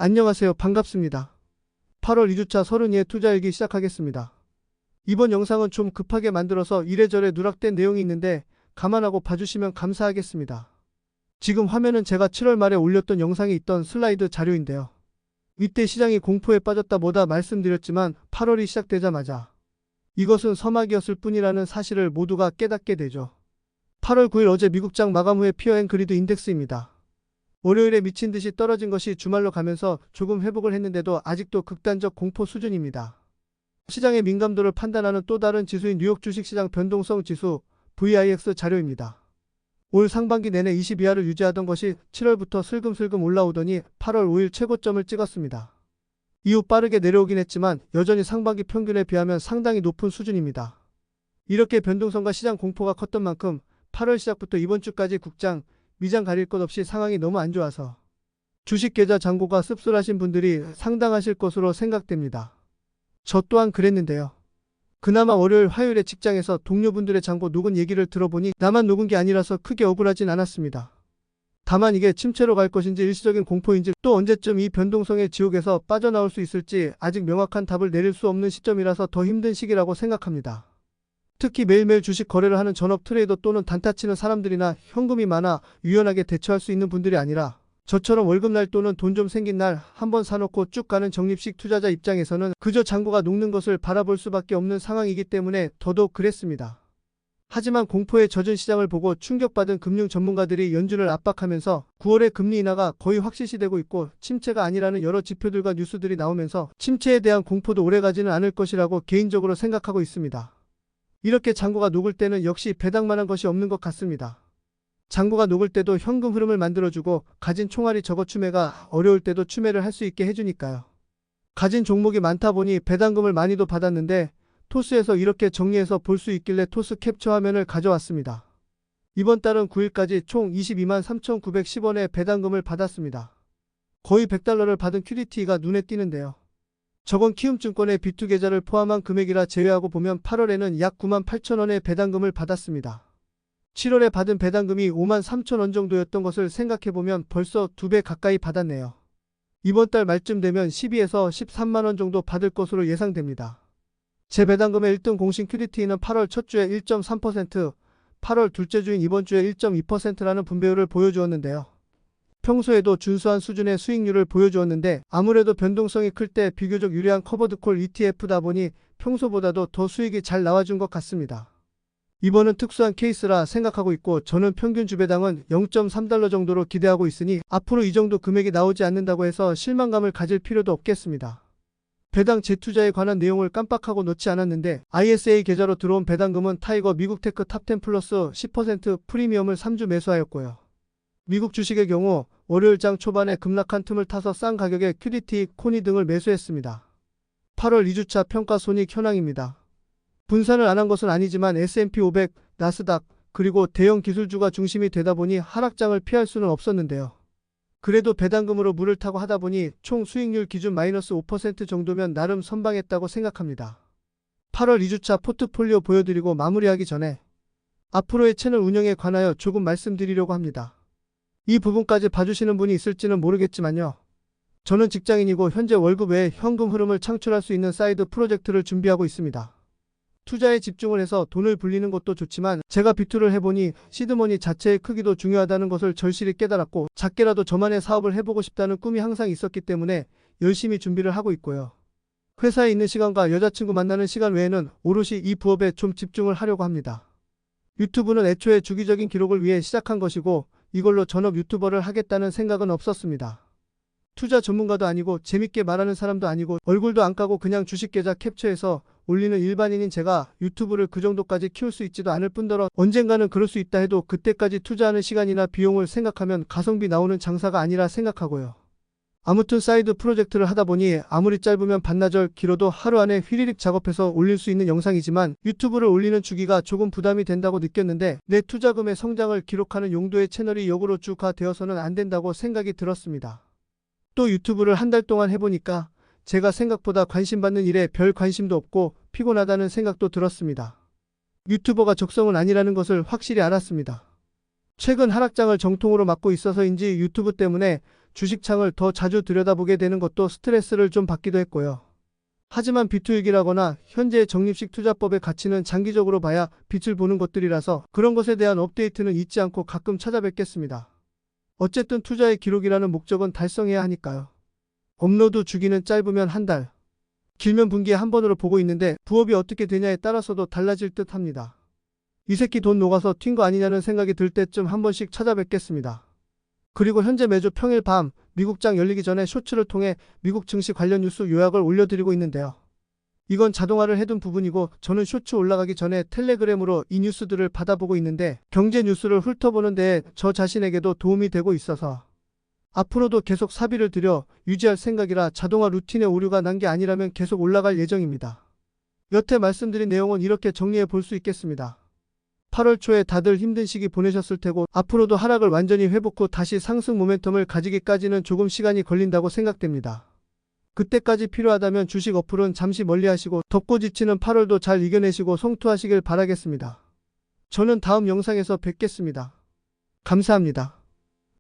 안녕하세요. 반갑습니다. 8월 2주차 32회 투자일기 시작하겠습니다. 이번 영상은 좀 급하게 만들어서 이래저래 누락된 내용이 있는데 감안하고 봐주시면 감사하겠습니다. 지금 화면은 제가 7월 말에 올렸던 영상에 있던 슬라이드 자료인데요. 이때 시장이 공포에 빠졌다 뭐다 말씀드렸지만 8월이 시작되자마자 이것은 서막이었을 뿐이라는 사실을 모두가 깨닫게 되죠. 8월 9일 어제 미국장 마감 후의 피어 앤 그리드 인덱스입니다. 월요일에 미친 듯이 떨어진 것이 주말로 가면서 조금 회복을 했는데도 아직도 극단적 공포 수준입니다. 시장의 민감도를 판단하는 또 다른 지수인 뉴욕 주식시장 변동성 지수 VIX 자료입니다. 올 상반기 내내 20 이하를 유지하던 것이 7월부터 슬금슬금 올라오더니 8월 5일 최고점을 찍었습니다. 이후 빠르게 내려오긴 했지만 여전히 상반기 평균에 비하면 상당히 높은 수준입니다. 이렇게 변동성과 시장 공포가 컸던 만큼 8월 시작부터 이번 주까지 국장, 미장 가릴 것 없이 상황이 너무 안 좋아서 주식 계좌 잔고가 씁쓸하신 분들이 상당하실 것으로 생각됩니다. 저 또한 그랬는데요. 그나마 월요일 화요일에 직장에서 동료분들의 잔고 녹은 얘기를 들어보니 나만 녹은 게 아니라서 크게 억울하진 않았습니다. 다만 이게 침체로 갈 것인지 일시적인 공포인지 또 언제쯤 이 변동성의 지옥에서 빠져나올 수 있을지 아직 명확한 답을 내릴 수 없는 시점이라서 더 힘든 시기라고 생각합니다. 특히 매일매일 주식 거래를 하는 전업 트레이더 또는 단타 치는 사람들이나 현금이 많아 유연하게 대처할 수 있는 분들이 아니라 저처럼 월급날 또는 돈 좀 생긴 날 한번 사놓고 쭉 가는 적립식 투자자 입장에서는 그저 잔고가 녹는 것을 바라볼 수밖에 없는 상황이기 때문에 더더욱 그랬습니다. 하지만 공포에 젖은 시장을 보고 충격받은 금융 전문가들이 연준을 압박하면서 9월에 금리 인하가 거의 확실시되고 있고 침체가 아니라는 여러 지표들과 뉴스들이 나오면서 침체에 대한 공포도 오래가지는 않을 것이라고 개인적으로 생각하고 있습니다. 이렇게 잔고가 녹을 때는 역시 배당만한 것이 없는 것 같습니다. 잔고가 녹을 때도 현금 흐름을 만들어주고 가진 총알이 적어 추매가 어려울 때도 추매를 할 수 있게 해주니까요. 가진 종목이 많다 보니 배당금을 많이도 받았는데 토스에서 이렇게 정리해서 볼 수 있길래 토스 캡처 화면을 가져왔습니다. 이번 달은 9일까지 총 22만 3,910원의 배당금을 받았습니다. 거의 100달러를 받은 QDT가 눈에 띄는데요. 저건 키움증권의 B2 계좌를 포함한 금액이라 제외하고 보면 8월에는 약 9만 8천원의 배당금을 받았습니다. 7월에 받은 배당금이 5만 3천원 정도였던 것을 생각해보면 벌써 2배 가까이 받았네요. 이번 달 말쯤 되면 12에서 13만원 정도 받을 것으로 예상됩니다. 제 배당금의 1등 공신 QDT는 8월 첫 주에 1.3%, 8월 둘째 주인 이번 주에 1.2%라는 분배율을 보여주었는데요. 평소에도 준수한 수준의 수익률을 보여주었는데 아무래도 변동성이 클 때 비교적 유리한 커버드콜 ETF다 보니 평소보다도 더 수익이 잘 나와준 것 같습니다. 이번은 특수한 케이스라 생각하고 있고 저는 평균 주배당은 0.3달러 정도로 기대하고 있으니 앞으로 이 정도 금액이 나오지 않는다고 해서 실망감을 가질 필요도 없겠습니다. 배당 재투자에 관한 내용을 깜빡하고 넣지 않았는데 ISA 계좌로 들어온 배당금은 타이거 미국 테크 탑10 플러스 10% 프리미엄을 3주 매수하였고요. 미국 주식의 경우 월요일 장 초반에 급락한 틈을 타서 싼 가격에 QDT, 코니 등을 매수했습니다. 8월 2주차 평가 손익 현황입니다. 분산을 안 한 것은 아니지만 S&P 500, 나스닥, 그리고 대형 기술주가 중심이 되다 보니 하락장을 피할 수는 없었는데요. 그래도 배당금으로 물을 타고 하다 보니 총 수익률 기준 마이너스 5% 정도면 나름 선방했다고 생각합니다. 8월 2주차 포트폴리오 보여드리고 마무리하기 전에 앞으로의 채널 운영에 관하여 조금 말씀드리려고 합니다. 이 부분까지 봐주시는 분이 있을지는 모르겠지만요. 저는 직장인이고 현재 월급 외에 현금 흐름을 창출할 수 있는 사이드 프로젝트를 준비하고 있습니다. 투자에 집중을 해서 돈을 불리는 것도 좋지만 제가 비투를 해보니 시드머니 자체의 크기도 중요하다는 것을 절실히 깨달았고 작게라도 저만의 사업을 해보고 싶다는 꿈이 항상 있었기 때문에 열심히 준비를 하고 있고요. 회사에 있는 시간과 여자친구 만나는 시간 외에는 오롯이 이 부업에 좀 집중을 하려고 합니다. 유튜브는 애초에 주기적인 기록을 위해 시작한 것이고 이걸로 전업 유튜버를 하겠다는 생각은 없었습니다. 투자 전문가도 아니고 재밌게 말하는 사람도 아니고 얼굴도 안 까고 그냥 주식 계좌 캡처해서 올리는 일반인인 제가 유튜브를 그 정도까지 키울 수 있지도 않을 뿐더러 언젠가는 그럴 수 있다 해도 그때까지 투자하는 시간이나 비용을 생각하면 가성비 나오는 장사가 아니라 생각하고요. 아무튼 사이드 프로젝트를 하다 보니 아무리 짧으면 반나절, 길어도 하루 안에 휘리릭 작업해서 올릴 수 있는 영상이지만 유튜브를 올리는 주기가 조금 부담이 된다고 느꼈는데 내 투자금의 성장을 기록하는 용도의 채널이 역으로 쭉 되어서는 안 된다고 생각이 들었습니다. 또 유튜브를 한 달 동안 해보니까 제가 생각보다 관심받는 일에 별 관심도 없고 피곤하다는 생각도 들었습니다. 유튜버가 적성은 아니라는 것을 확실히 알았습니다. 최근 하락장을 정통으로 맞고 있어서인지 유튜브 때문에 주식창을 더 자주 들여다보게 되는 것도 스트레스를 좀 받기도 했고요. 하지만 비투익이라거나 현재의 적립식 투자법의 가치는 장기적으로 봐야 빛을 보는 것들이라서 그런 것에 대한 업데이트는 잊지 않고 가끔 찾아뵙겠습니다. 어쨌든 투자의 기록이라는 목적은 달성해야 하니까요. 업로드 주기는 짧으면 한 달, 길면 분기에 한 번으로 보고 있는데 부업이 어떻게 되냐에 따라서도 달라질 듯 합니다. 이 새끼 돈 녹아서 튄 거 아니냐는 생각이 들 때쯤 한 번씩 찾아뵙겠습니다. 그리고 현재 매주 평일 밤 미국장 열리기 전에 쇼츠를 통해 미국 증시 관련 뉴스 요약을 올려드리고 있는데요. 이건 자동화를 해둔 부분이고 저는 쇼츠 올라가기 전에 텔레그램으로 이 뉴스들을 받아보고 있는데 경제 뉴스를 훑어보는 데에 저 자신에게도 도움이 되고 있어서 앞으로도 계속 사비를 들여 유지할 생각이라 자동화 루틴에 오류가 난 게 아니라면 계속 올라갈 예정입니다. 여태 말씀드린 내용은 이렇게 정리해 볼 수 있겠습니다. 8월 초에 다들 힘든 시기 보내셨을 테고 앞으로도 하락을 완전히 회복 후 다시 상승 모멘텀을 가지기까지는 조금 시간이 걸린다고 생각됩니다. 그때까지 필요하다면 주식 어플은 잠시 멀리 하시고 덥고 지치는 8월도 잘 이겨내시고 성투하시길 바라겠습니다. 저는 다음 영상에서 뵙겠습니다. 감사합니다.